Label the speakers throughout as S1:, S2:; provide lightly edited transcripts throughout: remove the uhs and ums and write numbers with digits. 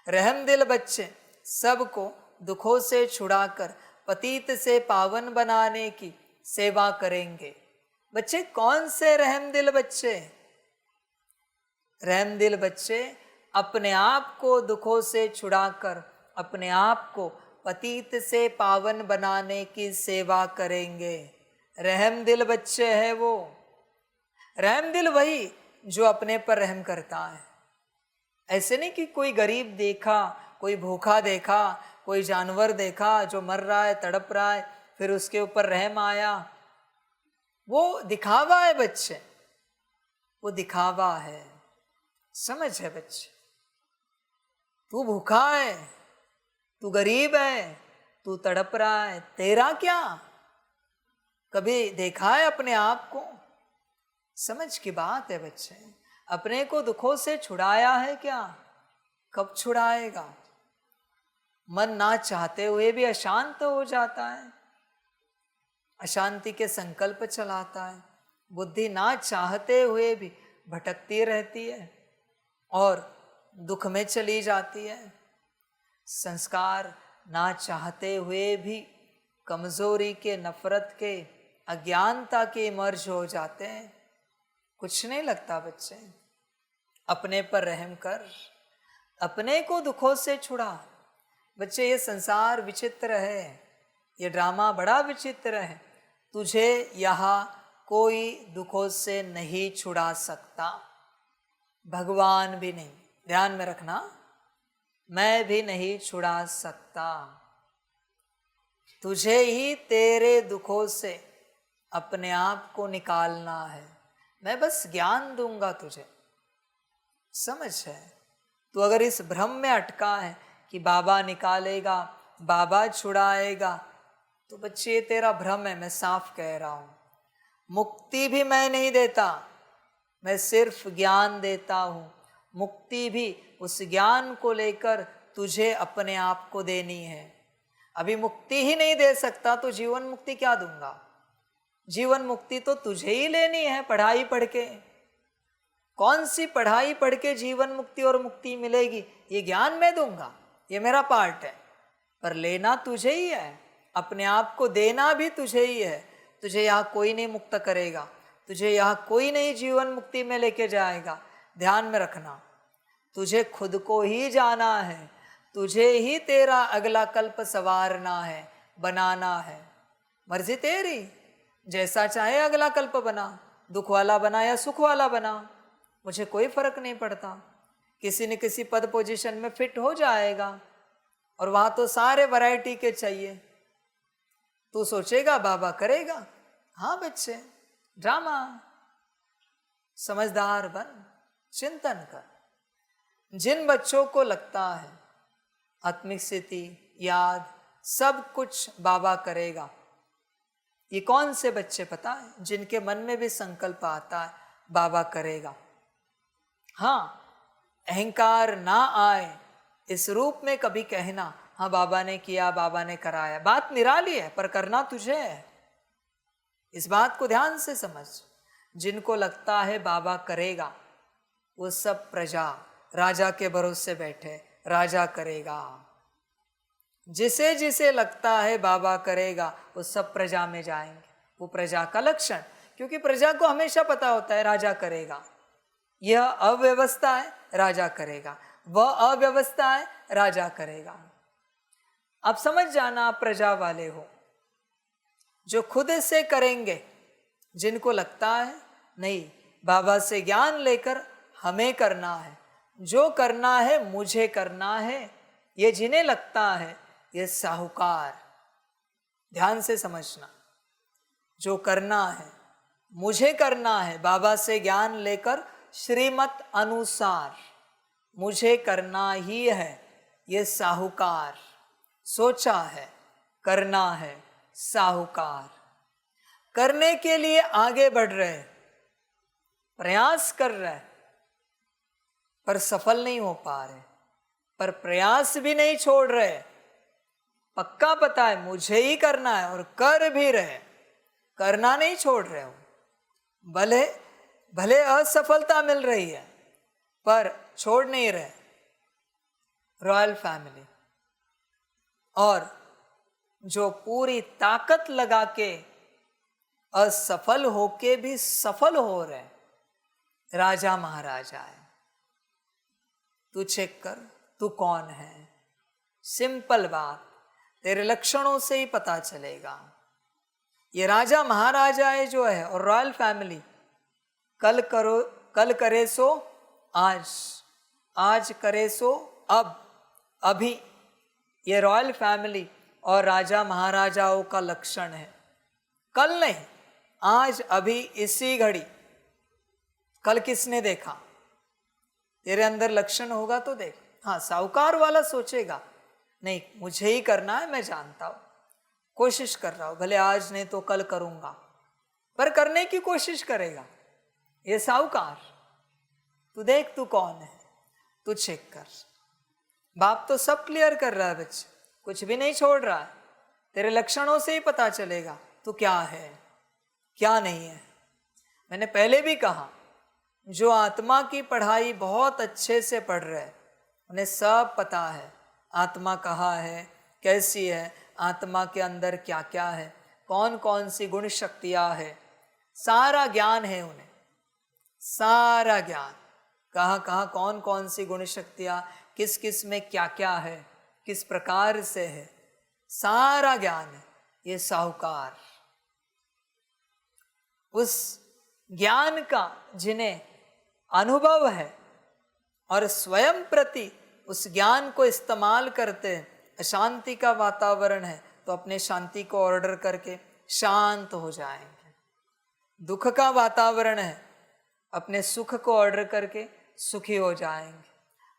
S1: रहम दिल बच्चे सबको दुखों से छुड़ाकर पतित से पावन बनाने की सेवा करेंगे। बच्चे कौन से रहम दिल बच्चे? रहम दिल बच्चे अपने आप को दुखों से छुड़ाकर अपने आप को पतित से पावन बनाने की सेवा करेंगे। रहम दिल बच्चे है वो। रहम दिल वही जो अपने पर रहम करता है। ऐसे नहीं कि कोई गरीब देखा, कोई भूखा देखा, कोई जानवर देखा जो मर रहा है, तड़प रहा है, फिर उसके ऊपर रहम आया। वो दिखावा है बच्चे, वो दिखावा है। समझ है बच्चे? तू भूखा है, तू गरीब है, तू तड़प रहा है, तेरा क्या? कभी देखा है अपने आप को? समझ की बात है बच्चे। अपने को दुखों से छुड़ाया है क्या? कब छुड़ाएगा? मन ना चाहते हुए भी अशांत हो जाता है, अशांति के संकल्प चलाता है। बुद्धि ना चाहते हुए भी भटकती रहती है और दुख में चली जाती है। संस्कार ना चाहते हुए भी कमजोरी के, नफरत के, अज्ञानता के मर्ज हो जाते हैं। कुछ नहीं लगता बच्चे। अपने पर रहम कर, अपने को दुखों से छुड़ा। बच्चे ये संसार विचित्र है, ये ड्रामा बड़ा विचित्र है। तुझे यहाँ कोई दुखों से नहीं छुड़ा सकता, भगवान भी नहीं। ध्यान में रखना, मैं भी नहीं छुड़ा सकता। तुझे ही तेरे दुखों से अपने आप को निकालना है। मैं बस ज्ञान दूंगा तुझे। समझ है? तू अगर इस भ्रम में अटका है कि बाबा निकालेगा, बाबा छुड़ाएगा, तो बच्चे ये तेरा भ्रम है। मैं साफ कह रहा हूं, मुक्ति भी मैं नहीं देता, मैं सिर्फ ज्ञान देता हूं। मुक्ति भी उस ज्ञान को लेकर तुझे अपने आप को देनी है। अभी मुक्ति ही नहीं दे सकता तो जीवन मुक्ति क्या दूंगा? जीवन मुक्ति तो तुझे ही लेनी है पढ़ाई पढ़ के। कौन सी पढ़ाई पढ़ के जीवन मुक्ति और मुक्ति मिलेगी? ये ज्ञान मैं दूंगा, ये मेरा पार्ट है, पर लेना तुझे ही है। अपने आप को देना भी तुझे ही है। तुझे यहाँ कोई नहीं मुक्त करेगा, तुझे यहाँ कोई नहीं जीवन मुक्ति में लेके जाएगा। ध्यान में रखना, तुझे खुद को ही जाना है, तुझे ही तेरा अगला कल्प संवारना है, बनाना है। मर्जी तेरी, जैसा चाहे अगला कल्प बना, दुख वाला बना या सुख वाला बना, मुझे कोई फर्क नहीं पड़ता। किसी न किसी पद पोजीशन में फिट हो जाएगा, और वहां तो सारे वैरायटी के चाहिए। तू सोचेगा बाबा करेगा? हाँ बच्चे, ड्रामा। समझदार बन, चिंतन कर। जिन बच्चों को लगता है आत्मिक स्थिति, याद, सब कुछ बाबा करेगा, ये कौन से बच्चे पता है? जिनके मन में भी संकल्प आता है बाबा करेगा। हाँ, अहंकार ना आए इस रूप में कभी कहना हाँ बाबा ने किया, बाबा ने कराया, बात निराली है, पर करना तुझे है। इस बात को ध्यान से समझ। जिनको लगता है बाबा करेगा, वो सब प्रजा राजा के भरोसे बैठे, राजा करेगा। जिसे जिसे लगता है बाबा करेगा, वो सब प्रजा में जाएंगे। वो प्रजा का लक्षण, क्योंकि प्रजा को हमेशा पता होता है राजा करेगा। यह अव्यवस्था है, राजा करेगा। वह अव्यवस्था है, राजा करेगा। आप समझ जाना, आप प्रजा वाले हो। जो खुद से करेंगे, जिनको लगता है नहीं बाबा से ज्ञान लेकर हमें करना है, जो करना है मुझे करना है, ये जिन्हें लगता है ये साहूकार। ध्यान से समझना, जो करना है मुझे करना है, बाबा से ज्ञान लेकर श्रीमत अनुसार मुझे करना ही है, ये साहूकार। सोचा है, करना है, साहूकार। करने के लिए आगे बढ़ रहे, प्रयास कर रहे, पर सफल नहीं हो पा रहे, पर प्रयास भी नहीं छोड़ रहे। पक्का पता है मुझे ही करना है और कर भी रहे, करना नहीं छोड़ रहे हो। भले भले असफलता मिल रही है, पर छोड़ नहीं रहे। रॉयल फैमिली, और जो पूरी ताकत लगा के असफल होके भी सफल हो रहे राजा महाराजा है। तू चेक कर, तू कौन है। सिंपल बात, तेरे लक्षणों से ही पता चलेगा। ये राजा महाराजाएं जो है और रॉयल फैमिली, कल करे सो आज, आज करे सो अब, अभी। ये रॉयल फैमिली और राजा महाराजाओं का लक्षण है। कल नहीं, आज, अभी, इसी घड़ी। कल किसने देखा? तेरे अंदर लक्षण होगा तो देख। हाँ, साहूकार वाला सोचेगा नहीं मुझे ही करना है, मैं जानता हूं, कोशिश कर रहा हूं, भले आज नहीं तो कल करूंगा, पर करने की कोशिश करेगा। ये साहूकार। तू देख तू कौन है, तू चेक कर। बाप तो सब क्लियर कर रहा है बच्चे, कुछ भी नहीं छोड़ रहा है। तेरे लक्षणों से ही पता चलेगा तू क्या है क्या नहीं है। मैंने पहले भी कहा, जो आत्मा की पढ़ाई बहुत अच्छे से पढ़ रहे हैं उन्हें सब पता है आत्मा कहाँ है, कैसी है, आत्मा के अंदर क्या क्या है, कौन कौन सी गुण शक्तियाँ है, सारा ज्ञान है उन्हें। सारा ज्ञान, कहाँ कहाँ कौन कौन सी गुण शक्तियाँ, किस किस में क्या क्या है, किस प्रकार से है, सारा ज्ञान है। ये साहूकार उस ज्ञान का जिन्हें अनुभव है और स्वयं प्रति उस ज्ञान को इस्तेमाल करते हैं। अशांति का वातावरण है तो अपने शांति को ऑर्डर करके शांत हो जाएंगे। दुख का वातावरण है, अपने सुख को ऑर्डर करके सुखी हो जाएंगे।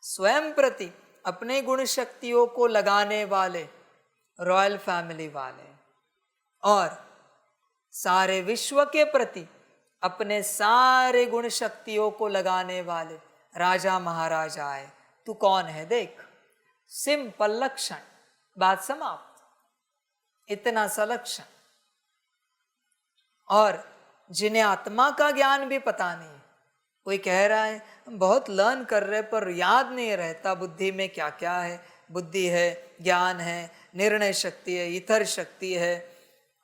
S1: स्वयं प्रति अपने गुण शक्तियों को लगाने वाले रॉयल फैमिली वाले, और सारे विश्व के प्रति अपने सारे गुण शक्तियों को लगाने वाले राजा महाराजा आए। तू कौन है देख। सिंपल लक्षण, बात समाप्त। इतना सा लक्षण। और जिन्हें आत्मा का ज्ञान भी पता नहीं, कोई कह रहा है बहुत लर्न कर रहे पर याद नहीं रहता बुद्धि में क्या क्या है। बुद्धि है, ज्ञान है, निर्णय शक्ति है, ईथर शक्ति है,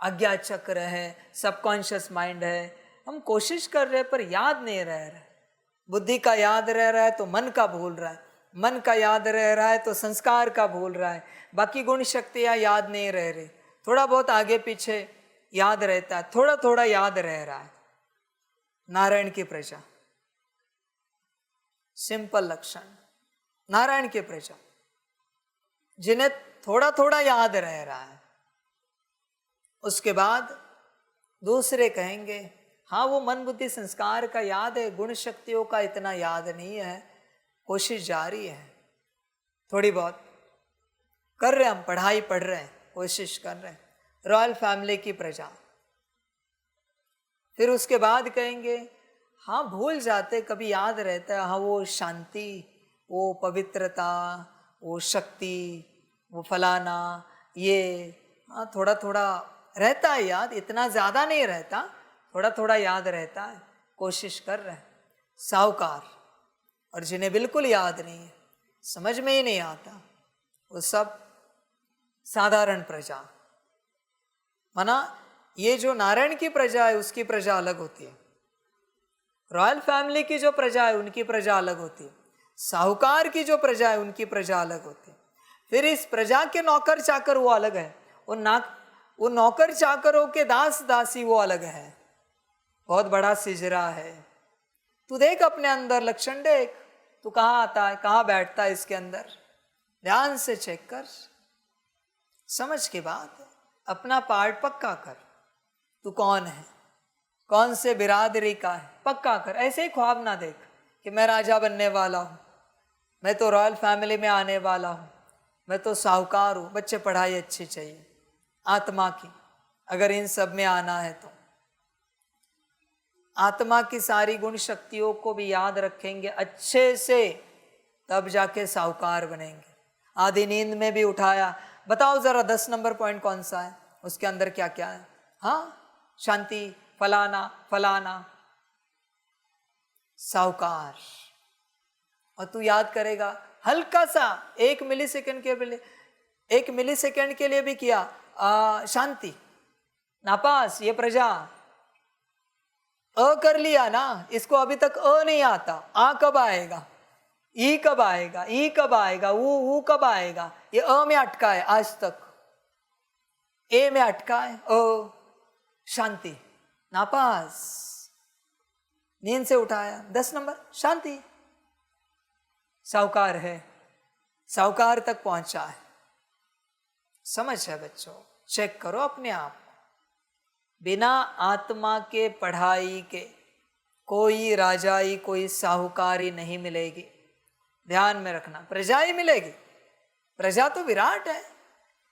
S1: आज्ञा चक्र है, सबकॉन्शियस माइंड है। हम कोशिश कर रहे पर याद नहीं रह रहा है। बुद्धि का याद रह रहा है तो मन का भूल रहा है, मन का याद रह रहा है तो संस्कार का भूल रहा है, बाकी गुण शक्तियाँ याद नहीं रह रही। थोड़ा बहुत आगे पीछे याद रहता है, थोड़ा थोड़ा याद रह रहा है। नारायण की प्रजा, सिंपल लक्षण। नारायण की प्रजा जिन्हें थोड़ा थोड़ा याद रह रहा है, उसके बाद दूसरे कहेंगे हाँ वो मन बुद्धि संस्कार का याद है, गुण शक्तियों का इतना याद नहीं है, कोशिश जारी है, थोड़ी बहुत कर रहे, हम पढ़ाई पढ़ रहे हैं, कोशिश कर रहे हैं। रॉयल फैमिली की प्रजा। फिर उसके बाद कहेंगे हाँ भूल जाते, कभी याद रहता है, हाँ वो शांति, वो पवित्रता, वो शक्ति, वो फलाना, ये हाँ थोड़ा थोड़ा रहता है याद, इतना ज़्यादा नहीं रहता, थोड़ा थोड़ा याद रहता है, कोशिश कर रहे हैं। साहूकार। और जिन्हें बिल्कुल याद नहीं है, समझ में ही नहीं आता, वो सब साधारण प्रजा। माना ये जो नारायण की प्रजा है उसकी प्रजा अलग होती है, रॉयल फैमिली की जो प्रजा है उनकी प्रजा अलग होती है, साहूकार की जो प्रजा है उनकी प्रजा अलग होती है। फिर इस प्रजा के नौकर चाकर वो अलग है, वो नौकर चाकरों के दास दासी वो अलग है। बहुत बड़ा सिजरा है। तू देख अपने अंदर लक्षण देख, तू कहाँ आता है, कहाँ बैठता है इसके अंदर, ध्यान से चेक कर, समझ के बाद अपना पार्ट पक्का कर। तू कौन है, कौन से बिरादरी का है, पक्का कर। ऐसे ही ख्वाब ना देख कि मैं राजा बनने वाला हूँ, मैं तो रॉयल फैमिली में आने वाला हूँ, मैं तो साहूकार हूँ। बच्चे पढ़ाई अच्छी चाहिए आत्मा की, अगर इन सब में आना है तो आत्मा की सारी गुण शक्तियों को भी याद रखेंगे अच्छे से, तब जाके साहूकार बनेंगे। आधी नींद में भी उठाया, बताओ जरा 10 नंबर पॉइंट कौन सा है, उसके अंदर क्या क्या है। हाँ शांति, फलाना फलाना, साहूकार। और तू याद करेगा हल्का सा 1 मिलीसेकंड के लिए भी किया शांति, नापास, ये प्रजा अ कर लिया ना, इसको अभी तक अ नहीं आता, आ कब आएगा, ई कब आएगा, ई कब आएगा, ऊ कब आएगा, ये अ में अटका है आज तक, ए में अटका है, अ, शांति, नापास, नींद से उठाया 10 नंबर, शांति, साहूकार है, साहूकार तक पहुंचा है। समझ है बच्चों, चेक करो अपने आप, बिना आत्मा के पढ़ाई के कोई राजाई, कोई साहूकारी नहीं मिलेगी। ध्यान में रखना, प्रजा ही मिलेगी। प्रजा तो विराट है,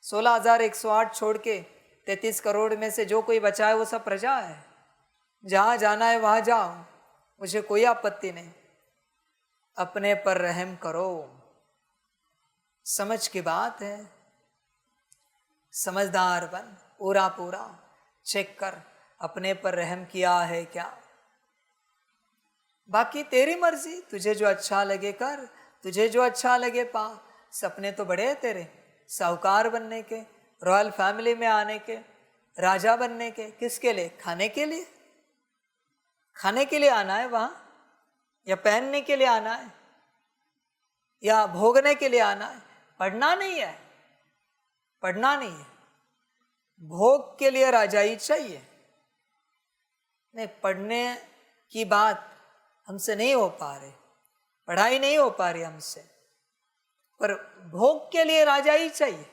S1: 16,108 छोड़ के 33 करोड़ में से जो कोई बचा है वो सब प्रजा है। जहाँ जाना है वहाँ जाओ, मुझे कोई आपत्ति नहीं, अपने पर रहम करो। समझ की बात है, समझदार बन, पूरा पूरा चेक कर अपने पर रहम किया है क्या। बाकी तेरी मर्जी, तुझे जो अच्छा लगे कर, तुझे जो अच्छा लगे पा। सपने तो बड़े हैं तेरे, साहूकार बनने के, रॉयल फैमिली में आने के, राजा बनने के। किसके लिए? खाने के लिए। खाने के लिए आना है वहाँ, या पहनने के लिए आना है, या भोगने के लिए आना है? पढ़ना नहीं है, पढ़ना नहीं है। भोग के लिए राजाई चाहिए नहीं, पढ़ने की बात हमसे नहीं हो पा रही, पढ़ाई नहीं हो पा रही हमसे, पर भोग के लिए राजाई चाहिए।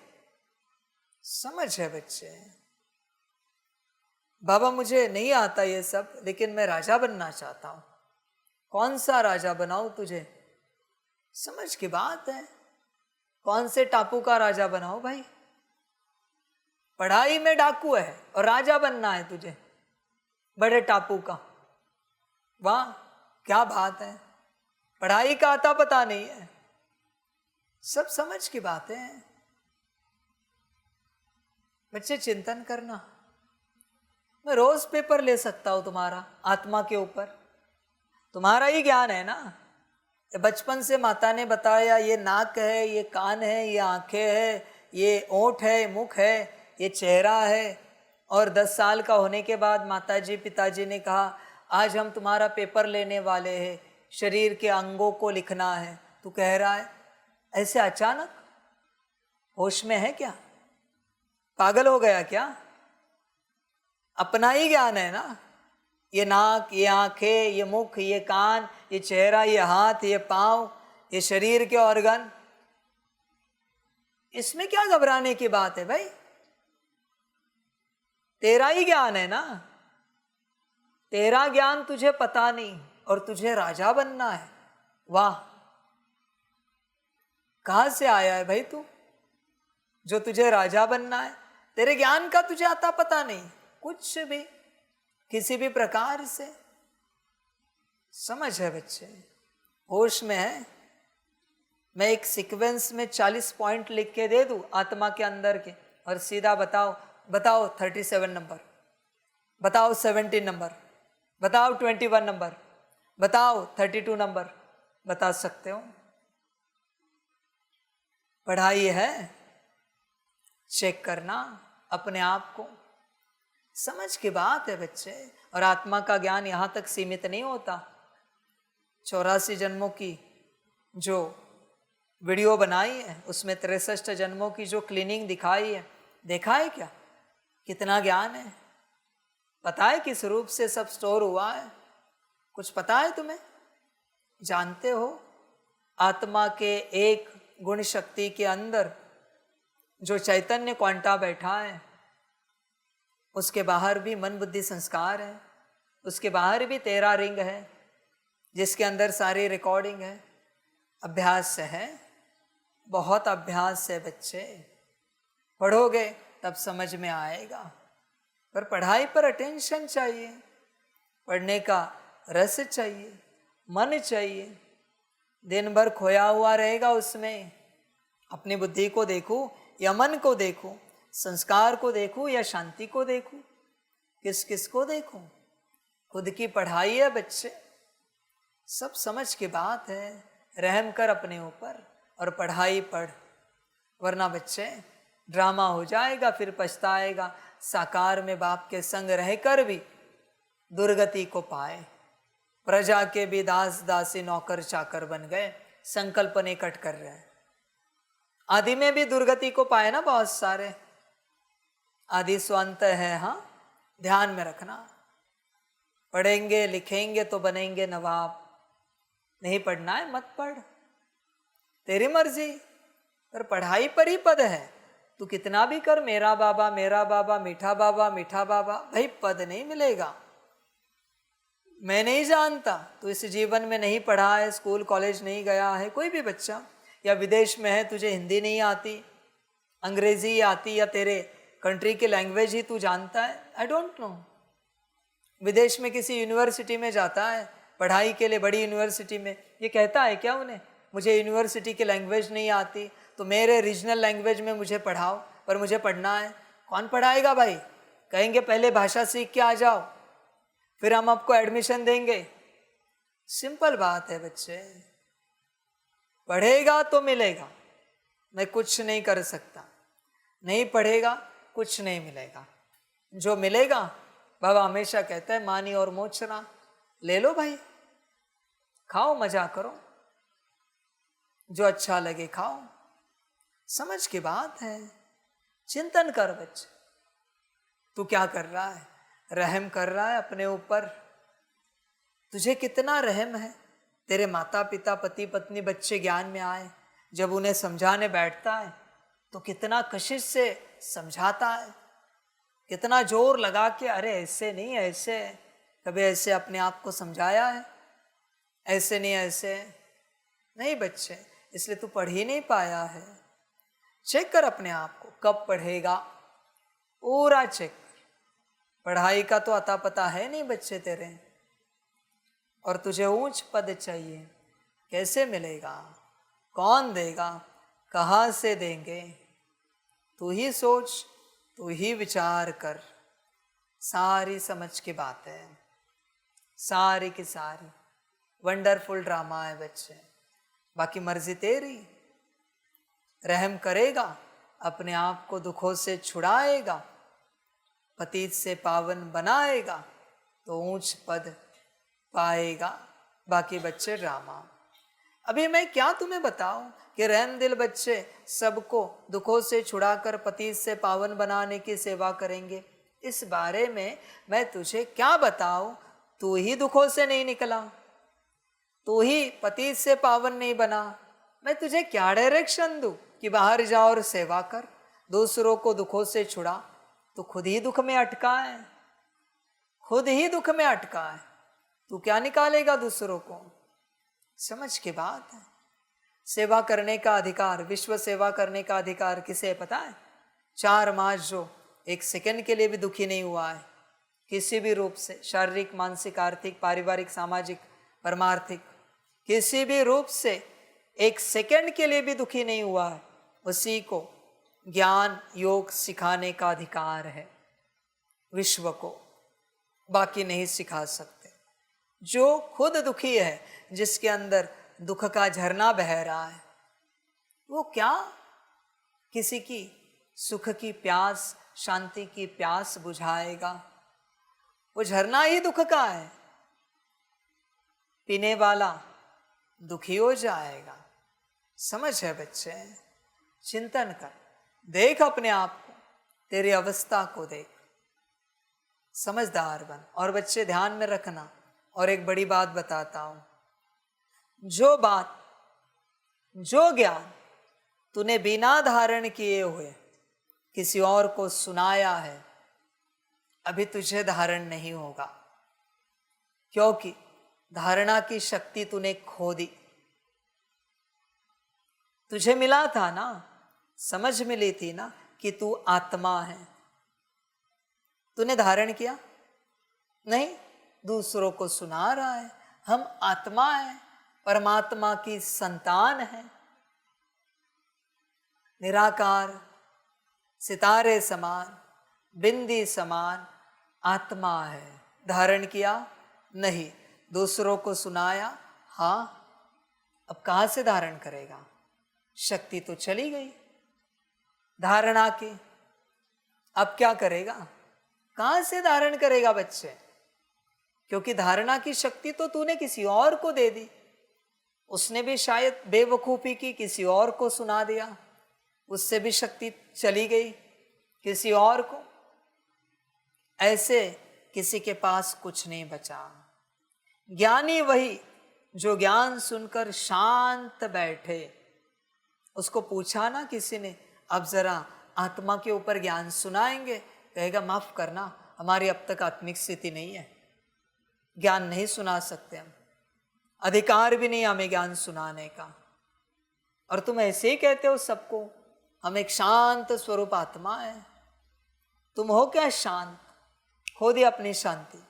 S1: समझ है बच्चे? बाबा मुझे नहीं आता ये सब, लेकिन मैं राजा बनना चाहता हूं। कौन सा राजा बनाऊं तुझे? समझ की बात है, कौन से टापू का राजा बनाऊं भाई? पढ़ाई में डाकू है और राजा बनना है तुझे बड़े टापू का। वाह क्या बात है, पढ़ाई का आता पता नहीं है। सब समझ की बातें हैं बच्चे, चिंतन करना। मैं रोज पेपर ले सकता हूं तुम्हारा आत्मा के ऊपर, तुम्हारा ही ज्ञान है ना। बचपन से माता ने बताया, ये नाक है, ये कान है, ये आंखें है, ये ओंठ है, मुख है, ये चेहरा है। और 10 साल का होने के बाद माताजी पिताजी ने कहा, आज हम तुम्हारा पेपर लेने वाले हैं, शरीर के अंगों को लिखना है। तू कह रहा है ऐसे अचानक? होश में है क्या? पागल हो गया क्या? अपना ही ज्ञान है ना। ये नाक, ये आंखें, ये मुख, ये कान, ये चेहरा, ये हाथ, ये पांव, ये शरीर के ऑर्गन, इसमें क्या घबराने की बात है भाई? तेरा ही ज्ञान है ना। तेरा ज्ञान तुझे पता नहीं और तुझे राजा बनना है। वाह, कहां से आया है भाई तू जो तुझे राजा बनना है? तेरे ज्ञान का तुझे आता पता नहीं कुछ भी, किसी भी प्रकार से। समझ है बच्चे? होश में है? मैं एक सीक्वेंस में 40 पॉइंट लिख के दे दूं आत्मा के अंदर के, और सीधा बताओ 37 नंबर, बताओ 17 नंबर, बताओ 21 नंबर, बताओ 32 नंबर, बता सकते हो? पढ़ाई है, चेक करना अपने आप को। समझ की बात है बच्चे। और आत्मा का ज्ञान यहाँ तक सीमित नहीं होता। 84 जन्मों की जो वीडियो बनाई है उसमें 63 जन्मों की जो क्लीनिंग दिखाई है, देखा है क्या कितना ज्ञान है? पता है किस रूप से सब स्टोर हुआ है? कुछ पता है तुम्हें? जानते हो आत्मा के एक गुण शक्ति के अंदर जो चैतन्य क्वांटा बैठा है, उसके बाहर भी मन बुद्धि संस्कार है, उसके बाहर भी 13 रिंग है जिसके अंदर सारी रिकॉर्डिंग है। अभ्यास से है, बहुत अभ्यास से बच्चे, पढ़ोगे तब समझ में आएगा। पर पढ़ाई पर अटेंशन चाहिए, पढ़ने का रस चाहिए, मन चाहिए। दिन भर खोया हुआ रहेगा उसमें। अपनी बुद्धि को देखूं या मन को देखूं, संस्कार को देखूं या शांति को देखूं, किस किस को देखूं? खुद की पढ़ाई है बच्चे, सब समझ की बात है। रहम कर अपने ऊपर, और पढ़ाई पढ़, वरना बच्चे ड्रामा हो जाएगा, फिर पछताएगा। साकार में बाप के संग रहकर भी दुर्गति को पाए, प्रजा के भी दास दासी नौकर चाकर बन गए, संकल्प नहीं कट कर रहे। आदि में भी दुर्गति को पाए ना बहुत सारे, आदि स्वांत है। हाँ, ध्यान में रखना। पढ़ेंगे लिखेंगे तो बनेंगे नवाब, नहीं पढ़ना है मत पढ़, तेरी मर्जी, पर पढ़ाई पर ही पद है। तू कितना भी कर, मेरा बाबा मीठा बाबा मीठा बाबा, भाई पद नहीं मिलेगा। मैं नहीं जानता, तू इस जीवन में नहीं पढ़ा है, स्कूल कॉलेज नहीं गया है, कोई भी बच्चा, या विदेश में है, तुझे हिंदी नहीं आती, अंग्रेजी आती, या तेरे कंट्री की लैंग्वेज ही तू जानता है, आई डोंट नो। विदेश में किसी यूनिवर्सिटी में जाता है पढ़ाई के लिए, बड़ी यूनिवर्सिटी में, ये कहता है क्या उन्हें, मुझे यूनिवर्सिटी की लैंग्वेज नहीं आती तो मेरे रीजनल लैंग्वेज में मुझे पढ़ाओ, पर मुझे पढ़ना है। कौन पढ़ाएगा भाई? कहेंगे पहले भाषा सीख के आ जाओ, फिर हम आपको एडमिशन देंगे। सिंपल बात है बच्चे, पढ़ेगा तो मिलेगा, मैं कुछ नहीं कर सकता। नहीं पढ़ेगा कुछ नहीं मिलेगा। जो मिलेगा बाबा हमेशा कहता है मानी और मोचना, ले लो भाई, खाओ मजा करो, जो अच्छा लगे खाओ। समझ की बात है, चिंतन कर बच्चे, तू क्या कर रहा है? रहम कर रहा है अपने ऊपर? तुझे कितना रहम है? तेरे माता पिता पति पत्नी बच्चे ज्ञान में आए, जब उन्हें समझाने बैठता है तो कितना कशिश से समझाता है, कितना जोर लगा के, अरे ऐसे नहीं ऐसे। कभी ऐसे अपने आप को समझाया है? ऐसे नहीं ऐसे नहीं बच्चे, इसलिए तू पढ़ ही नहीं पाया है। चेक कर अपने आप को, कब पढ़ेगा पूरा चेक। पढ़ाई का तो अता पता है नहीं बच्चे तेरे, और तुझे ऊंच पद चाहिए, कैसे मिलेगा? कौन देगा? कहाँ से देंगे? तू ही सोच, तू ही विचार कर। सारी समझ की बात है, सारी की सारी वंडरफुल ड्रामा है बच्चे। बाकी मर्जी तेरी। रहम करेगा, अपने आप को दुखों से छुड़ाएगा, पतित से पावन बनाएगा तो ऊंच पद पाएगा। बाकी बच्चे ड्रामा। अभी मैं क्या तुम्हें बताऊं कि रहम दिल बच्चे सबको दुखों से छुड़ाकर पतित से पावन बनाने की सेवा करेंगे। इस बारे में मैं तुझे क्या बताऊं? तू ही दुखों से नहीं निकला, तू ही पतित से पावन नहीं बना। मैं तुझे क्या डायरेक्शन दूं कि बाहर जा और सेवा कर, दूसरों को दुखों से छुड़ा? तो खुद ही दुख में अटका है, खुद ही दुख में अटका है, तू क्या निकालेगा दूसरों को? समझ की बात है। सेवा करने का अधिकार, विश्व सेवा करने का अधिकार किसे पता है? 4 मास जो एक सेकंड के लिए भी दुखी नहीं हुआ है किसी भी रूप से, शारीरिक मानसिक आर्थिक पारिवारिक सामाजिक परमार्थिक, किसी भी रूप से एक सेकंड के लिए भी दुखी नहीं हुआ है, उसी को ज्ञान योग सिखाने का अधिकार है विश्व को, बाकी नहीं सिखा सकते। जो खुद दुखी है, जिसके अंदर दुख का झरना बह रहा है, वो क्या किसी की सुख की प्यास शांति की प्यास बुझाएगा? वो झरना ही दुख का है, पीने वाला दुखी हो जाएगा। समझ है बच्चे? चिंतन कर, देख अपने आप को, तेरी अवस्था को देख, समझदार बन। और बच्चे ध्यान में रखना, और एक बड़ी बात बताता हूं, जो बात जो ज्ञान तूने बिना धारण किए हुए किसी और को सुनाया है, अभी तुझे धारण नहीं होगा, क्योंकि धारणा की शक्ति तूने खो दी। तुझे मिला था ना, समझ मिली थी ना कि तू आत्मा है, तूने धारण किया नहीं, दूसरों को सुना रहा है हम आत्मा है, परमात्मा की संतान है, निराकार सितारे समान बिंदी समान आत्मा है। धारण किया नहीं, दूसरों को सुनाया हाँ, अब कहाँ से धारण करेगा? शक्ति तो चली गई धारणा की। अब क्या करेगा? कहां से धारण करेगा बच्चे? क्योंकि धारणा की शक्ति तो तूने किसी और को दे दी। उसने भी शायद बेवकूफी की, किसी और को सुना दिया, उससे भी शक्ति चली गई किसी और को। ऐसे किसी के पास कुछ नहीं बचा। ज्ञानी वही जो ज्ञान सुनकर शांत बैठे। उसको पूछा ना किसी ने, अब जरा आत्मा के ऊपर ज्ञान सुनाएंगे? कहेगा माफ करना, हमारी अब तक आत्मिक स्थिति नहीं है, ज्ञान नहीं सुना सकते हम, अधिकार भी नहीं हमें ज्ञान सुनाने का। और तुम ऐसे ही कहते हो सबको, हम एक शांत स्वरूप आत्मा है। तुम हो क्या शांत? खो दी अपनी शांति,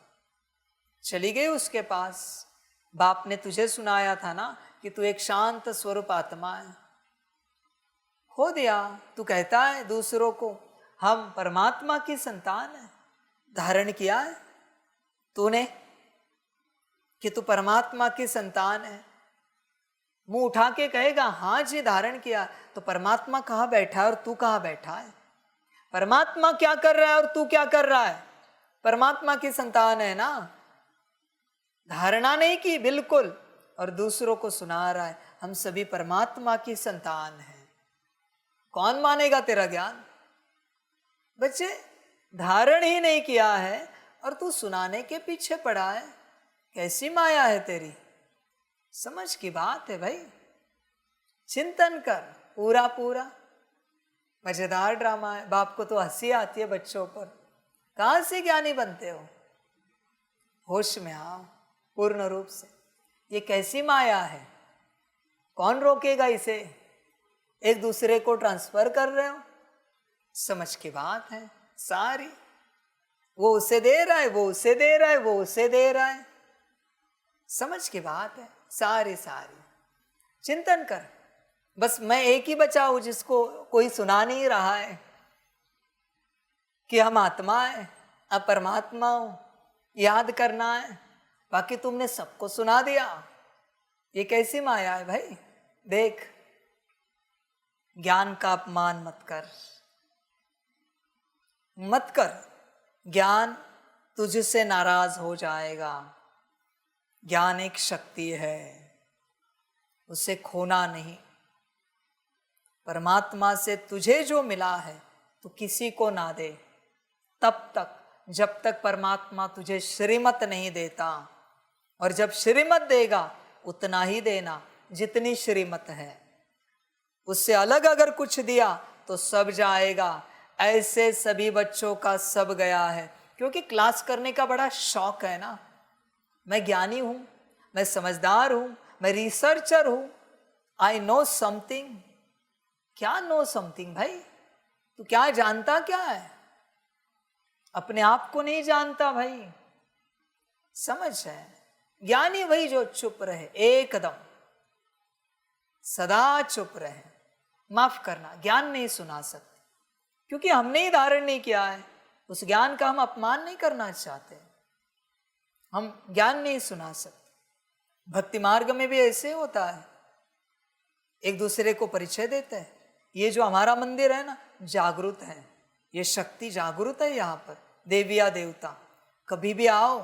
S1: चली गई उसके पास। बाप ने तुझे सुनाया था ना कि तू एक शांत स्वरूप आत्मा है, खो दिया। तू कहता है दूसरों को हम परमात्मा की संतान है। धारण किया है तूने कि तू परमात्मा की संतान है। मुंह उठा के कहेगा हाँ जी धारण किया, तो परमात्मा कहाँ बैठा है और तू कहाँ बैठा है? परमात्मा क्या कर रहा है और तू क्या कर रहा है? परमात्मा की संतान है ना। धारणा नहीं की बिल्कुल, और दूसरों को सुना रहा है हम सभी परमात्मा की संतान हैं। कौन मानेगा तेरा ज्ञान? बच्चे, धारण ही नहीं किया है और तू सुनाने के पीछे पड़ा है। कैसी माया है तेरी? समझ की बात है भाई। चिंतन कर पूरा पूरा। मजेदार ड्रामा है। बाप को तो हंसी आती है बच्चों पर। कहां से ज्ञानी बनते हो? होश में आओ पूर्ण रूप से। ये कैसी माया है? कौन रोकेगा इसे? एक दूसरे को ट्रांसफर कर रहे हो। समझ की बात है सारी। वो उसे दे रहा है, वो उसे दे रहा है, वो उसे दे रहा है। समझ की बात है सारी सारी। चिंतन कर। बस मैं एक ही बचा हूं जिसको कोई सुना नहीं रहा है कि हम आत्मा है, अब परमात्मा हूं, याद करना है। बाकी तुमने सबको सुना दिया। ये कैसी माया है भाई? देख, ज्ञान का अपमान मत कर, मत कर। ज्ञान तुझसे नाराज हो जाएगा। ज्ञान एक शक्ति है, उसे खोना नहीं। परमात्मा से तुझे जो मिला है तो किसी को ना दे तब तक जब तक परमात्मा तुझे श्रीमत नहीं देता। और जब श्रीमत देगा उतना ही देना जितनी श्रीमत है। उससे अलग अगर कुछ दिया तो सब जाएगा। ऐसे सभी बच्चों का सब गया है, क्योंकि क्लास करने का बड़ा शौक है ना। मैं ज्ञानी हूं, मैं समझदार हूं, मैं रिसर्चर हूं, आई नो समथिंग। क्या नो समथिंग भाई? तू क्या जानता क्या है? अपने आप को नहीं जानता भाई। समझ है? ज्ञानी वही जो चुप रहे, एकदम सदा चुप रहे। माफ करना, ज्ञान नहीं सुना सकते क्योंकि हमने ही धारण नहीं किया है। उस ज्ञान का हम अपमान नहीं करना चाहते, हम ज्ञान नहीं सुना सकते। भक्ति मार्ग में भी ऐसे होता है, एक दूसरे को परिचय देते हैं। ये जो हमारा मंदिर है ना, जागृत है, ये शक्ति जागृत है। यहाँ पर देविया देवता कभी भी आओ,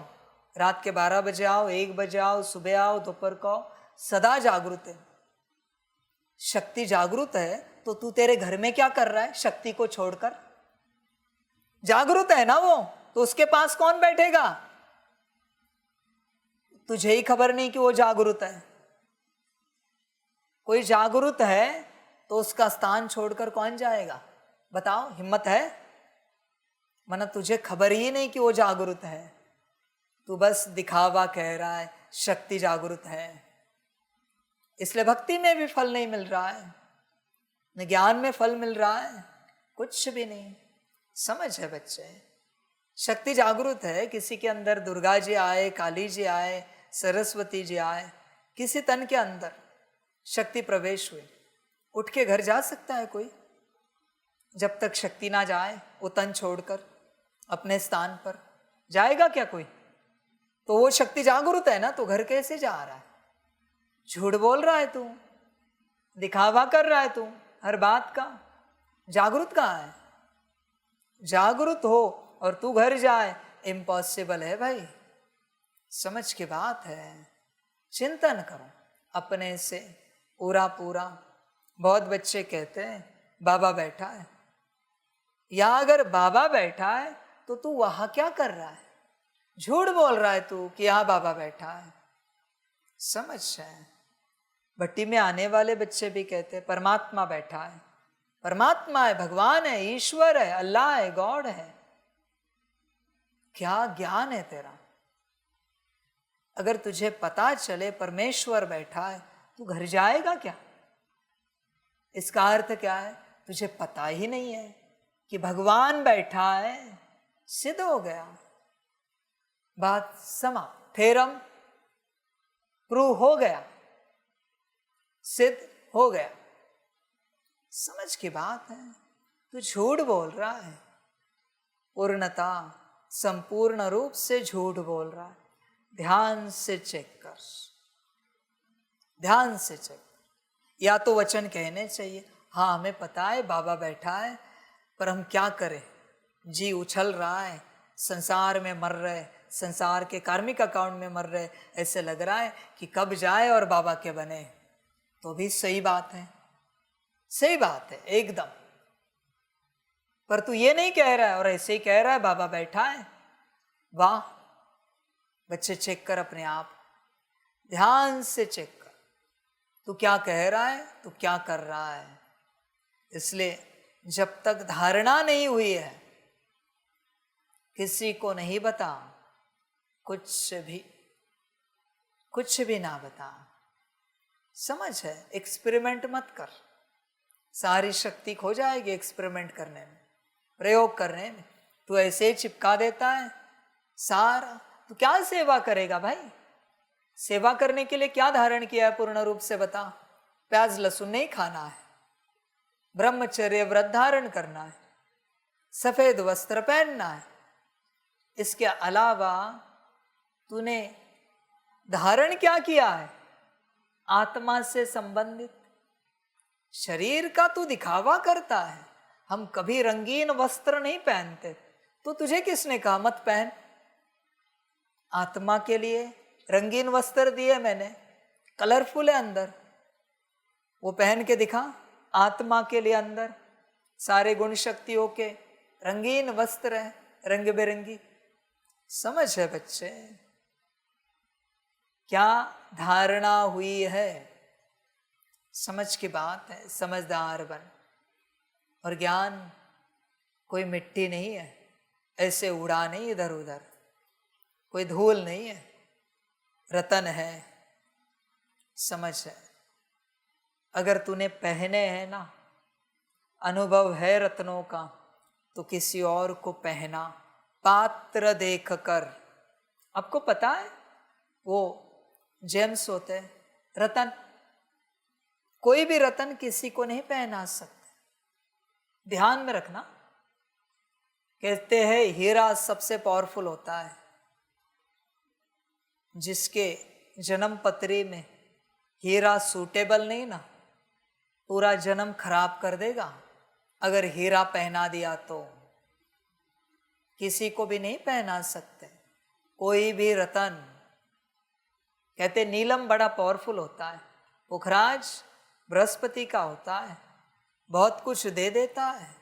S1: रात के 12 बजे आओ, 1 बजे आओ, सुबह आओ, दोपहर को आओ, सदा जागृत है। शक्ति जागृत है तो तू तेरे घर में क्या कर रहा है शक्ति को छोड़कर? जागृत है ना वो, तो उसके पास कौन बैठेगा? तुझे ही खबर नहीं कि वो जागृत है। कोई जागृत है तो उसका स्थान छोड़कर कौन जाएगा? बताओ, हिम्मत है? मना तुझे खबर ही नहीं कि वो जागृत है, तू बस दिखावा कह रहा है शक्ति जागृत है। इसलिए भक्ति में भी फल नहीं मिल रहा है, न ज्ञान में फल मिल रहा है, कुछ भी नहीं। समझ है बच्चे? शक्ति जागृत है। किसी के अंदर दुर्गा जी आए, काली जी आए, सरस्वती जी आए, किसी तन के अंदर शक्ति प्रवेश हुई, उठ के घर जा सकता है कोई? जब तक शक्ति ना जाए वो तन छोड़कर अपने स्थान पर जाएगा क्या कोई? तो वो शक्ति जागृत है ना, तो घर कैसे जा रहा है? झूठ बोल रहा है तू। दिखावा कर रहा है तू हर बात का। जागृत कहाँ है? जागृत हो और तू घर जाए, इम्पॉसिबल है भाई। समझ की बात है। चिंतन करो अपने से पूरा पूरा। बहुत बच्चे कहते हैं बाबा बैठा है, या अगर बाबा बैठा है तो तू वहां क्या कर रहा है? झूठ बोल रहा है तू कि यहाँ बाबा बैठा है। समझ है। भट्टी में आने वाले बच्चे भी कहते हैं परमात्मा बैठा है, परमात्मा है, भगवान है, ईश्वर है, अल्लाह है, गॉड है। क्या ज्ञान है तेरा? अगर तुझे पता चले परमेश्वर बैठा है, तू घर जाएगा क्या? इसका अर्थ क्या है? तुझे पता ही नहीं है कि भगवान बैठा है। सिद्ध हो गया, बात समाप्त, थेरम प्रूव हो गया, सिद्ध हो गया। समझ की बात है। तू झूठ बोल रहा है, पूर्णता संपूर्ण रूप से झूठ बोल रहा है। ध्यान से चेक कर, ध्यान से चेक। या तो वचन कहने चाहिए, हाँ हमें पता है बाबा बैठा है, पर हम क्या करें, जी उछल रहा है, संसार में मर रहे, संसार के कार्मिक अकाउंट में मर रहे, ऐसे लग रहा है कि कब जाए और बाबा के बने। तो भी सही बात है, सही बात है एकदम। पर तू ये नहीं कह रहा है और ऐसे ही कह रहा है बाबा बैठा है। वाह बच्चे, चेक कर अपने आप, ध्यान से चेक कर, तू क्या कह रहा है, तू क्या कर रहा है। इसलिए जब तक धारणा नहीं हुई है, किसी को नहीं बता, कुछ भी ना बता। समझ है। एक्सपेरिमेंट मत कर, सारी शक्ति खो जाएगी एक्सपेरिमेंट करने में, प्रयोग करने में। तू ऐसे ही चिपका देता है सारा, तो क्या सेवा करेगा भाई? सेवा करने के लिए क्या धारण किया है पूर्ण रूप से बता? प्याज लहसुन नहीं खाना है, ब्रह्मचर्य व्रत धारण करना है, सफेद वस्त्र पहनना है। इसके अलावा तूने धारण क्या किया है? आत्मा से संबंधित। शरीर का तू दिखावा करता है। हम कभी रंगीन वस्त्र नहीं पहनते, तो तुझे किसने कहा मत पहन? आत्मा के लिए रंगीन वस्त्र दिए मैंने, कलरफुल है अंदर, वो पहन के दिखा। आत्मा के लिए अंदर सारे गुण शक्तियों के रंगीन वस्त्र है, रंग बिरंगी। समझ है बच्चे? क्या धारणा हुई है? समझ की बात है। समझदार बन। और ज्ञान कोई मिट्टी नहीं है, ऐसे उड़ा नहीं इधर उधर, कोई धूल नहीं है, रतन है। समझ है। अगर तूने पहने हैं ना, अनुभव है रत्नों का, तो किसी और को पहना, पात्र देख कर। आपको पता है वो जेम्स होते हैं, रतन, कोई भी रतन किसी को नहीं पहना सकते। ध्यान में रखना। कहते हैं हीरा सबसे पावरफुल होता है। जिसके जन्म पत्री में हीरा सूटेबल नहीं ना, पूरा जन्म खराब कर देगा। अगर हीरा पहना दिया तो किसी को भी नहीं पहना सकते, कोई भी रतन। कहते नीलम बड़ा पावरफुल होता है, पुखराज बृहस्पति का होता है, बहुत कुछ दे देता है,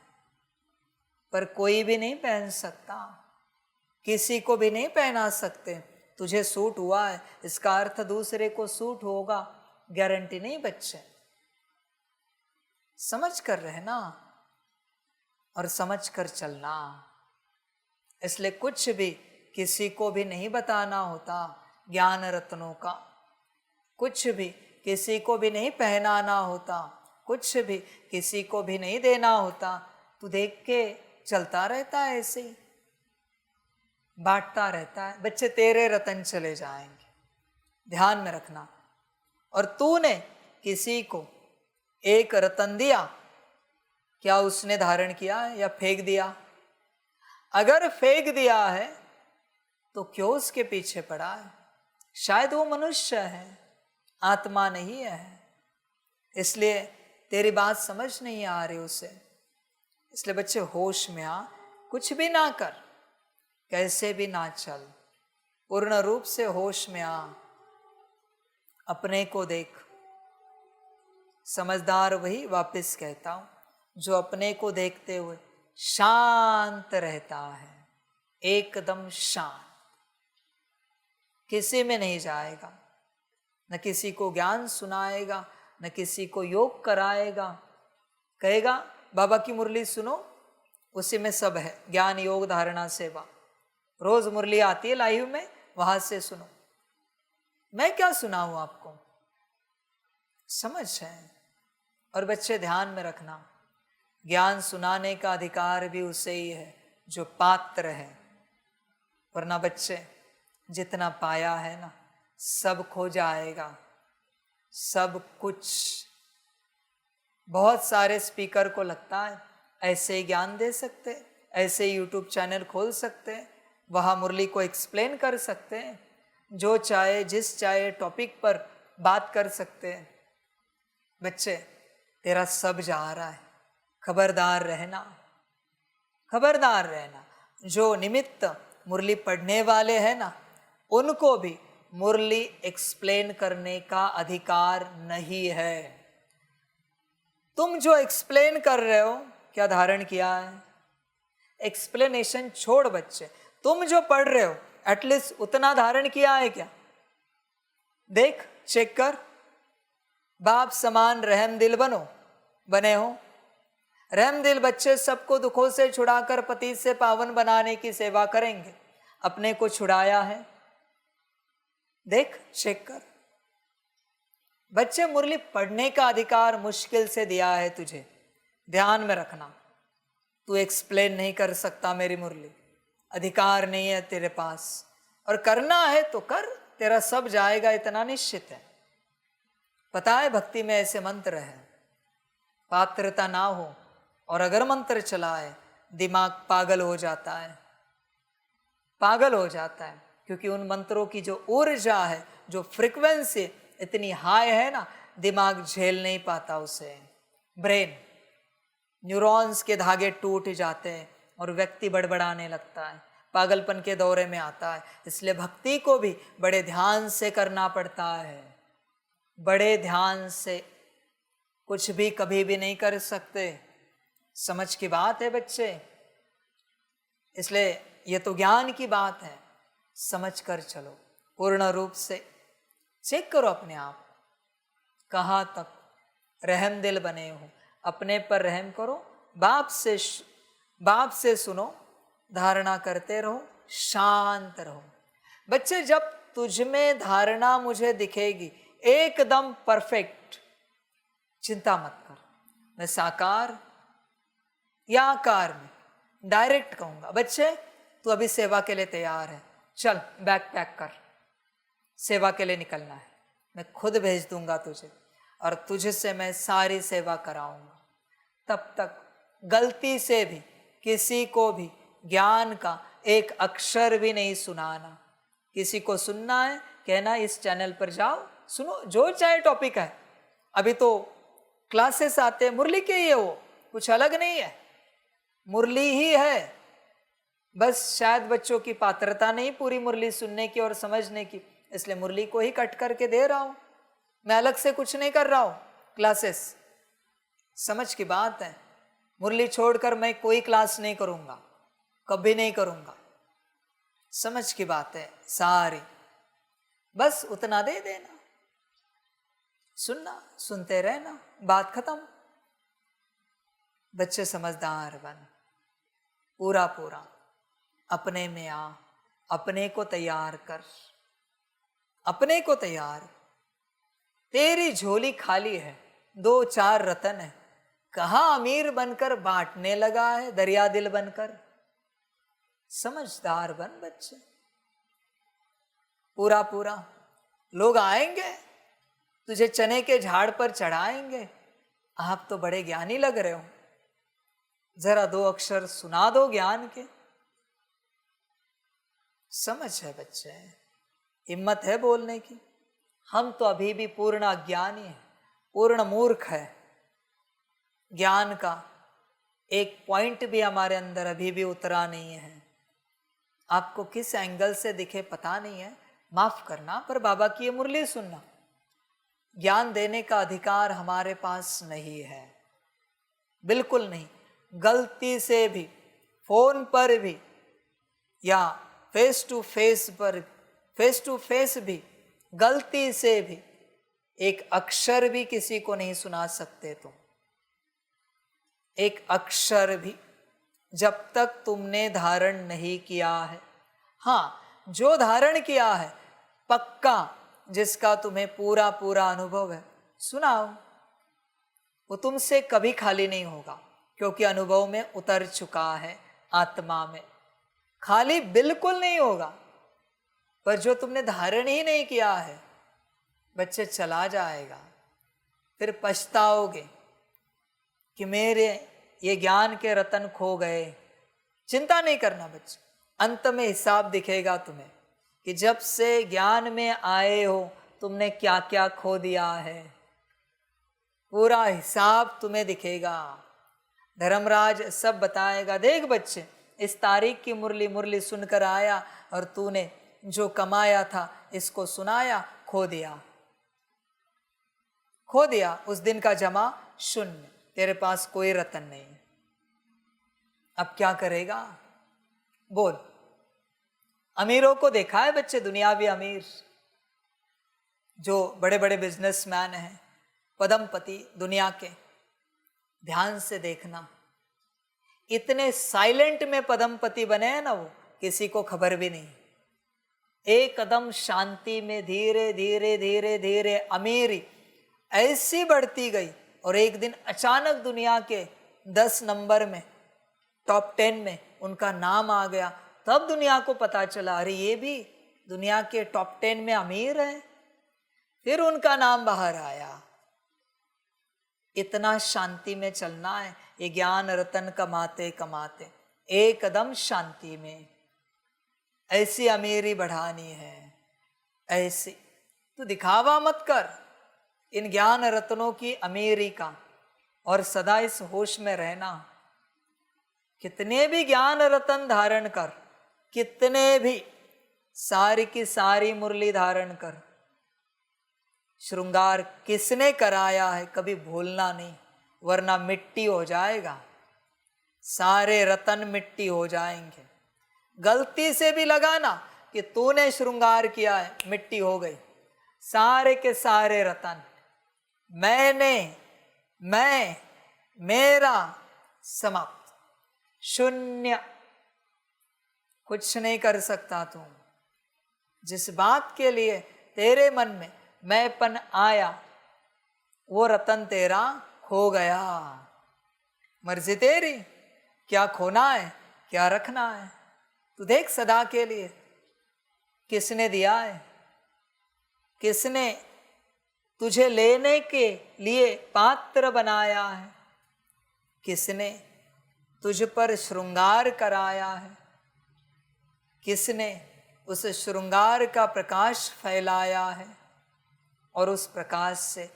S1: पर कोई भी नहीं पहन सकता, किसी को भी नहीं पहना सकते। तुझे सूट हुआ है, इसका अर्थ दूसरे को सूट होगा, गारंटी नहीं बच्चे। समझ कर रहना और समझ कर चलना। इसलिए कुछ भी किसी को भी नहीं बताना होता ज्ञान रत्नों का, कुछ भी किसी को भी नहीं पहनाना होता, कुछ भी किसी को भी नहीं देना होता। तू देख के चलता रहता है, ऐसे ही बांटता रहता है। बच्चे तेरे रतन चले जाएंगे, ध्यान में रखना। और तूने किसी को एक रतन दिया, क्या उसने धारण किया है या फेंक दिया? अगर फेंक दिया है तो क्यों उसके पीछे पड़ा है? शायद वो मनुष्य है, आत्मा नहीं है। इसलिए तेरी बात समझ नहीं आ रही उसे। इसलिए बच्चे होश में आ, कुछ भी ना कर, कैसे भी ना चल, पूर्ण रूप से होश में आ, अपने को देख। समझदार वही, वापस कहता हूं, जो अपने को देखते हुए शांत रहता है, एकदम शांत, किसी में नहीं जाएगा, न किसी को ज्ञान सुनाएगा, न किसी को योग कराएगा। कहेगा बाबा की मुरली सुनो, उसी में सब है, ज्ञान योग धारणा सेवा। रोज मुरली आती है लाइव में, वहां से सुनो। मैं क्या सुनाऊं आपको, समझ है। और बच्चे ध्यान में रखना, ज्ञान सुनाने का अधिकार भी उसे ही है जो पात्र है। वरना बच्चे जितना पाया है ना, सब खो जाएगा, सब कुछ। बहुत सारे स्पीकर को लगता है ऐसे ही ज्ञान दे सकते, ऐसे ही यूट्यूब चैनल खोल सकते, वहाँ मुरली को एक्सप्लेन कर सकते हैं, जो चाहे जिस चाहे टॉपिक पर बात कर सकते हैं। बच्चे तेरा सब जा रहा है, खबरदार रहना, खबरदार रहना। जो निमित्त मुरली पढ़ने वाले हैं ना, उनको भी मुरली एक्सप्लेन करने का अधिकार नहीं है। तुम जो एक्सप्लेन कर रहे हो, क्या धारण किया है? एक्सप्लेनेशन छोड़ बच्चे, तुम जो पढ़ रहे हो एटलीस्ट उतना धारण किया है क्या? देख, चेक कर। बाप समान रहम दिल बनो, बने हो? रहम दिल बच्चे सबको दुखों से छुड़ाकर पति से पावन बनाने की सेवा करेंगे। अपने को छुड़ाया है? देख, चेक कर। बच्चे मुरली पढ़ने का अधिकार मुश्किल से दिया है तुझे, ध्यान में रखना। तू एक्सप्लेन नहीं कर सकता मेरी मुरली, अधिकार नहीं है तेरे पास। और करना है तो कर, तेरा सब जाएगा इतना निश्चित है। पता है भक्ति में ऐसे मंत्र है, पात्रता ना हो और अगर मंत्र चलाए दिमाग पागल हो जाता है, पागल हो जाता है। क्योंकि उन मंत्रों की जो ऊर्जा है, जो फ्रीक्वेंसी इतनी हाई है ना, दिमाग झेल नहीं पाता उसे। ब्रेन, न्यूरॉन्स के धागे टूट जाते हैं और व्यक्ति बड़बड़ाने लगता है, पागलपन के दौरे में आता है। इसलिए भक्ति को भी बड़े ध्यान से करना पड़ता है, बड़े ध्यान से। कुछ भी कभी भी नहीं कर सकते, समझ की बात है बच्चे। इसलिए ये तो ज्ञान की बात है, समझ कर चलो पूर्ण रूप से। चेक करो अपने आप, कहाँ तक रहम दिल बने हो, अपने पर रहम करो। बाप से सुनो, धारणा करते रहो, शांत रहो। बच्चे जब तुझ में धारणा मुझे दिखेगी एकदम परफेक्ट, चिंता मत कर। मैं साकार या आकार में डायरेक्ट कहूंगा, बच्चे तू अभी सेवा के लिए तैयार है, चल बैग पैक कर, सेवा के लिए निकलना है। मैं खुद भेज दूंगा तुझे और तुझसे मैं सारी सेवा कराऊंगा। तब तक गलती से भी किसी को भी ज्ञान का एक अक्षर भी नहीं सुनाना। किसी को सुनना है, कहना इस चैनल पर जाओ, सुनो, जो चाहे टॉपिक है। अभी तो क्लासेस आते हैं, मुरली के ही है वो, कुछ अलग नहीं है, मुरली ही है। बस शायद बच्चों की पात्रता नहीं पूरी मुरली सुनने की और समझने की, इसलिए मुरली को ही कट करके दे रहा हूं। मैं अलग से कुछ नहीं कर रहा हूं क्लासेस, समझ की बात है। मुरली छोड़कर मैं कोई क्लास नहीं करूंगा, कभी नहीं करूंगा, समझ की बात है सारी। बस उतना दे देना, सुनना, सुनते रहना, बात खत्म। बच्चे समझदार बन, पूरा पूरा अपने में आ, अपने को तैयार कर, अपने को तैयार। तेरी झोली खाली है, 2-4 रतन है, कहाँ अमीर बनकर बांटने लगा है दरिया दिल बनकर। समझदार बन बच्चे, पूरा पूरा। लोग आएंगे तुझे चने के झाड़ पर चढ़ाएंगे, आप तो बड़े ज्ञानी लग रहे हो, जरा 2 अक्षर सुना दो ज्ञान के। समझ है बच्चे, हिम्मत है बोलने की। हम तो अभी भी पूर्ण अज्ञानी हैं, पूर्ण मूर्ख है। ज्ञान का एक पॉइंट भी हमारे अंदर अभी भी उतरा नहीं है। आपको किस एंगल से दिखे पता नहीं है, माफ करना, पर बाबा की ये मुरली सुनना। ज्ञान देने का अधिकार हमारे पास नहीं है, बिल्कुल नहीं। गलती से भी फोन पर भी या फेस टू फेस भी गलती से भी एक अक्षर भी किसी को नहीं सुना सकते तुम। एक अक्षर भी, जब तक तुमने धारण नहीं किया है। हाँ, जो धारण किया है पक्का, जिसका तुम्हें पूरा पूरा अनुभव है, सुनाओ। वो तुमसे कभी खाली नहीं होगा, क्योंकि अनुभव में उतर चुका है, आत्मा में। खाली बिल्कुल नहीं होगा। पर जो तुमने धारण ही नहीं किया है, बच्चे, चला जाएगा। फिर पछताओगे कि मेरे ये ज्ञान के रतन खो गए। चिंता नहीं करना बच्चे, अंत में हिसाब दिखेगा तुम्हें कि जब से ज्ञान में आए हो तुमने क्या क्या खो दिया है। पूरा हिसाब तुम्हें दिखेगा। धर्मराज सब बताएगा। देख बच्चे, इस तारीख की मुरली सुनकर आया और तूने जो कमाया था इसको सुनाया, खो दिया। उस दिन का जमा शून्य, तेरे पास कोई रतन नहीं। अब क्या करेगा बोल। अमीरों को देखा है बच्चे, दुनियावी अमीर जो बड़े बड़े बिजनेसमैन हैं, पदमपति दुनिया के, ध्यान से देखना, इतने साइलेंट में पदमपति बने हैं ना, वो किसी को खबर भी नहीं। एक कदम शांति में धीरे धीरे धीरे धीरे अमीरी ऐसी बढ़ती गई और एक दिन अचानक दुनिया के 10 नंबर में, टॉप 10 में उनका नाम आ गया। तब दुनिया को पता चला, अरे ये भी दुनिया के टॉप 10 में अमीर है। फिर उनका नाम बाहर आया। इतना शांति में चलना है, ये ज्ञान रतन कमाते कमाते एक कदम शांति में। ऐसी अमीरी बढ़ानी है, ऐसी। तो दिखावा मत कर इन ज्ञान रत्नों की अमीरी का, और सदा इस होश में रहना। कितने भी ज्ञान रतन धारण कर, कितने भी सारी की सारी मुरली धारण कर, श्रृंगार किसने कराया है कभी भूलना नहीं, वरना मिट्टी हो जाएगा। सारे रतन मिट्टी हो जाएंगे। गलती से भी लगाना कि तूने श्रृंगार किया है, मिट्टी हो गई। सारे के सारे रतन मैंने, मैं, मेरा, समाप्त, शून्य। कुछ नहीं कर सकता तू। जिस बात के लिए तेरे मन में मैंपन आया, वो रतन तेरा खो गया। मर्जी तेरी, क्या खोना है क्या रखना है। तू देख, सदा के लिए किसने दिया है, किसने तुझे लेने के लिए पात्र बनाया है, किसने तुझ पर श्रृंगार कराया है, किसने उस श्रृंगार का प्रकाश फैलाया है और उस प्रकाश से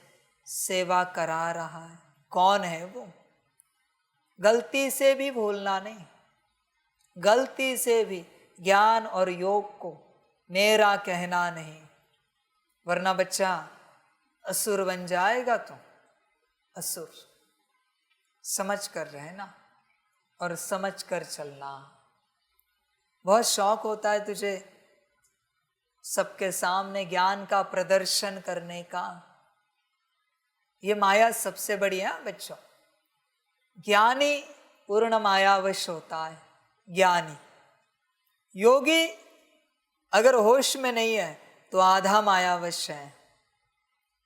S1: सेवा करा रहा है। कौन है वो? गलती से भी भूलना नहीं, गलती से भी ज्ञान और योग को मेरा कहना नहीं, वरना बच्चा असुर बन जाएगा। तो असुर समझ कर रहना और समझ कर चलना। बहुत शौक होता है तुझे सबके सामने ज्ञान का प्रदर्शन करने का। ये माया सबसे बड़ी है बच्चों। ज्ञानी पूर्ण मायावश होता है। ज्ञानी, योगी अगर होश में नहीं है तो आधा मायावश है।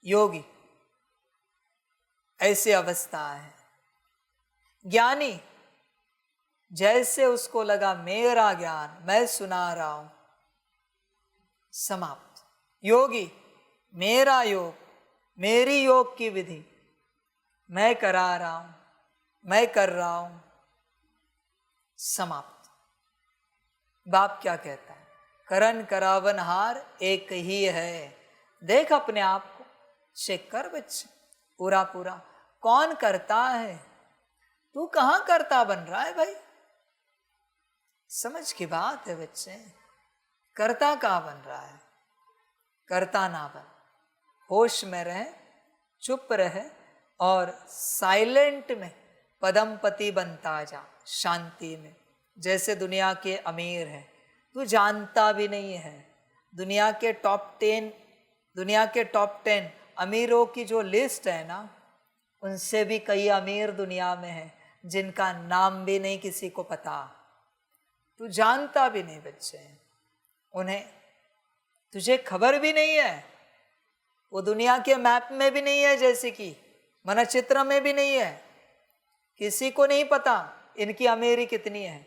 S1: योगी ऐसी अवस्था है। ज्ञानी जैसे उसको लगा मेरा ज्ञान मैं सुना रहा हूं, समाप्त। योगी मेरा योग, मेरी योग की विधि मैं करा रहा हूं, मैं कर रहा हूं, समाप्त। बाप क्या कहता है? करन करावनहार एक ही है। देख अपने आप को, चेक कर बच्चे। पूरा पूरा। कौन करता है? तू कहाँ करता बन रहा है भाई? समझ की बात है बच्चे, करता कहाँ बन रहा है? करता ना बन, होश में रहे, चुप रहे और साइलेंट में पदमपति बनता जा, शांति में। जैसे दुनिया के अमीर हैं, तू जानता भी नहीं है, दुनिया के टॉप 10 अमीरों की जो लिस्ट है ना, उनसे भी कई अमीर दुनिया में हैं जिनका नाम भी नहीं किसी को पता। तू जानता भी नहीं बच्चे उन्हें, तुझे खबर भी नहीं है, वो दुनिया के मैप में भी नहीं है, जैसे कि मानचित्र में भी नहीं है। किसी को नहीं पता इनकी अमीरी कितनी है।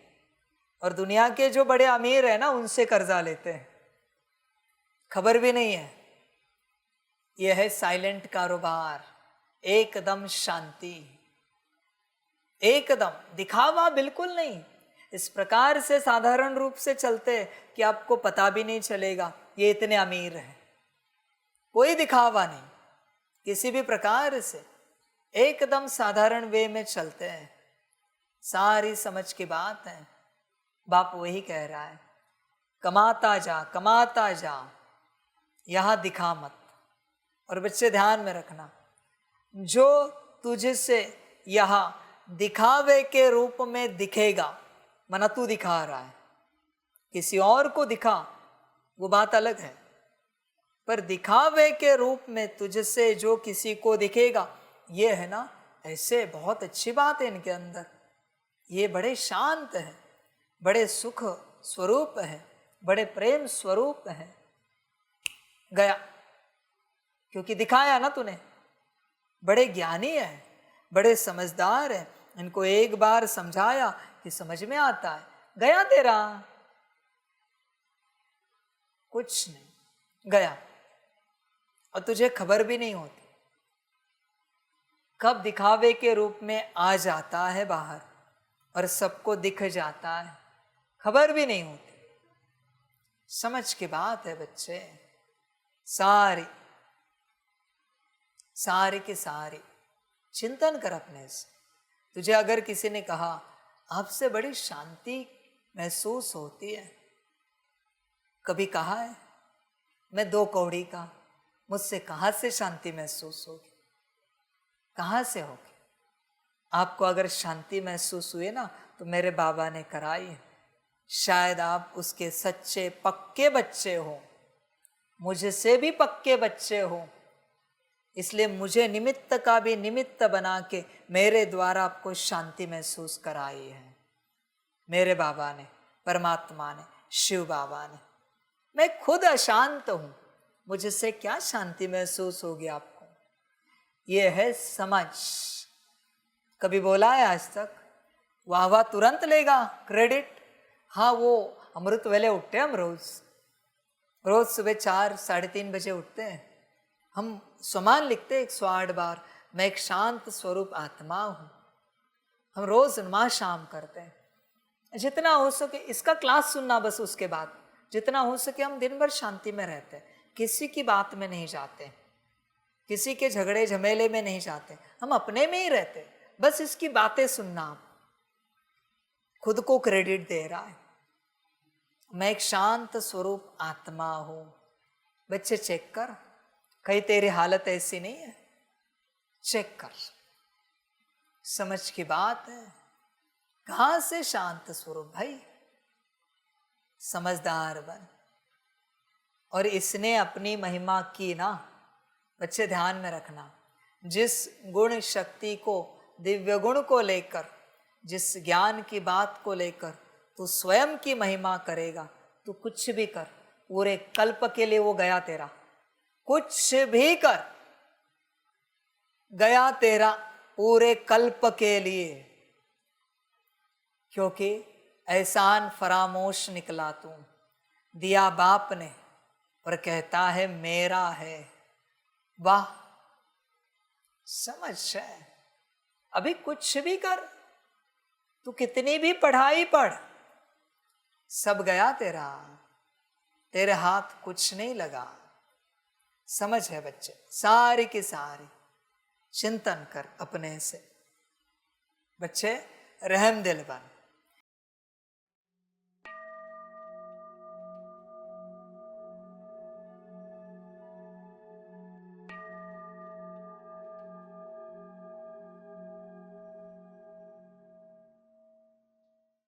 S1: और दुनिया के जो बड़े अमीर है ना, उनसे कर्जा लेते हैं, खबर भी नहीं है। यह है साइलेंट कारोबार, एकदम शांति, एकदम दिखावा बिल्कुल नहीं। इस प्रकार से साधारण रूप से चलते कि आपको पता भी नहीं चलेगा ये इतने अमीर हैं। कोई दिखावा नहीं, किसी भी प्रकार से एकदम साधारण वे में चलते हैं। सारी समझ की बात है। बाप वही कह रहा है, कमाता जा, कमाता जा, यहां दिखा मत। और बच्चे ध्यान में रखना, जो तुझसे यहां दिखावे के रूप में दिखेगा, माना तू दिखा रहा है, किसी और को दिखा, वो बात अलग है। पर दिखावे के रूप में तुझसे जो किसी को दिखेगा, ये है ना, ऐसे बहुत अच्छी बात है इनके अंदर। ये बड़े शांत है, बड़े सुख स्वरूप है, बड़े प्रेम स्वरूप है। गया, क्योंकि दिखाया ना तूने। बड़े ज्ञानी है, बड़े समझदार है, इनको एक बार समझाया कि समझ में आता है। गया तेरा, कुछ नहीं, गया। और तुझे खबर भी नहीं होती कब दिखावे के रूप में आ जाता है बाहर और सबको दिख जाता है, खबर भी नहीं होती। समझ की बात है बच्चे, सारी की सारी चिंतन कर अपने से। तुझे अगर किसी ने कहा आपसे बड़ी शांति महसूस होती है, कभी कहा है मैं 2 कौड़ी का, मुझसे कहाँ से शांति महसूस होगी? कहाँ से होगी? आपको अगर शांति महसूस हुई ना, तो मेरे बाबा ने कराई है। शायद आप उसके सच्चे पक्के बच्चे हो, मुझसे भी पक्के बच्चे हो, इसलिए मुझे निमित्त का भी निमित्त बना के मेरे द्वारा आपको शांति महसूस कराई है। मेरे बाबा ने, परमात्मा ने, शिव बाबा ने। मैं खुद अशांत हूं, मुझसे क्या शांति महसूस होगी आपको? ये है समझ। कभी बोला है आज तक? वाह वाह तुरंत लेगा क्रेडिट। हाँ, वो अमृत वेले उठते हैं हम रोज सुबह 4 साढ़े 3 बजे उठते हैं। हम स्वमान लिखते हैं 108 बार, मैं एक शांत स्वरूप आत्मा हूं। हम रोज नमाज शाम करते हैं। जितना हो सके इसका क्लास सुनना, बस उसके बाद जितना हो सके हम दिन भर शांति में रहते हैं, किसी की बात में नहीं जाते, किसी के झगड़े झमेले में नहीं जाते, हम अपने में ही रहते। बस इसकी बातें सुनना। आप खुद को क्रेडिट दे रहा है, मैं एक शांत स्वरूप आत्मा हूं। बच्चे चेक कर, कहीं तेरी हालत ऐसी नहीं है? चेक कर, समझ की बात है। कहां से शांत स्वरूप भाई? समझदार बन। और इसने अपनी महिमा की ना, बच्चे ध्यान में रखना, जिस गुण शक्ति को, दिव्य गुण को लेकर, जिस ज्ञान की बात को लेकर तू स्वयं की महिमा करेगा, तू कुछ भी कर, पूरे कल्प के लिए वो गया तेरा। कुछ भी कर, गया तेरा पूरे कल्प के लिए, क्योंकि एहसान फरामोश निकला तू। दिया बाप ने और कहता है मेरा है। वाह, समझ है। अभी कुछ भी कर, तू कितनी भी पढ़ाई पढ़, सब गया तेरा, तेरे हाथ कुछ नहीं लगा। समझ है बच्चे, सारी की सारी। चिंतन कर अपने से। बच्चे रहम दिल बन।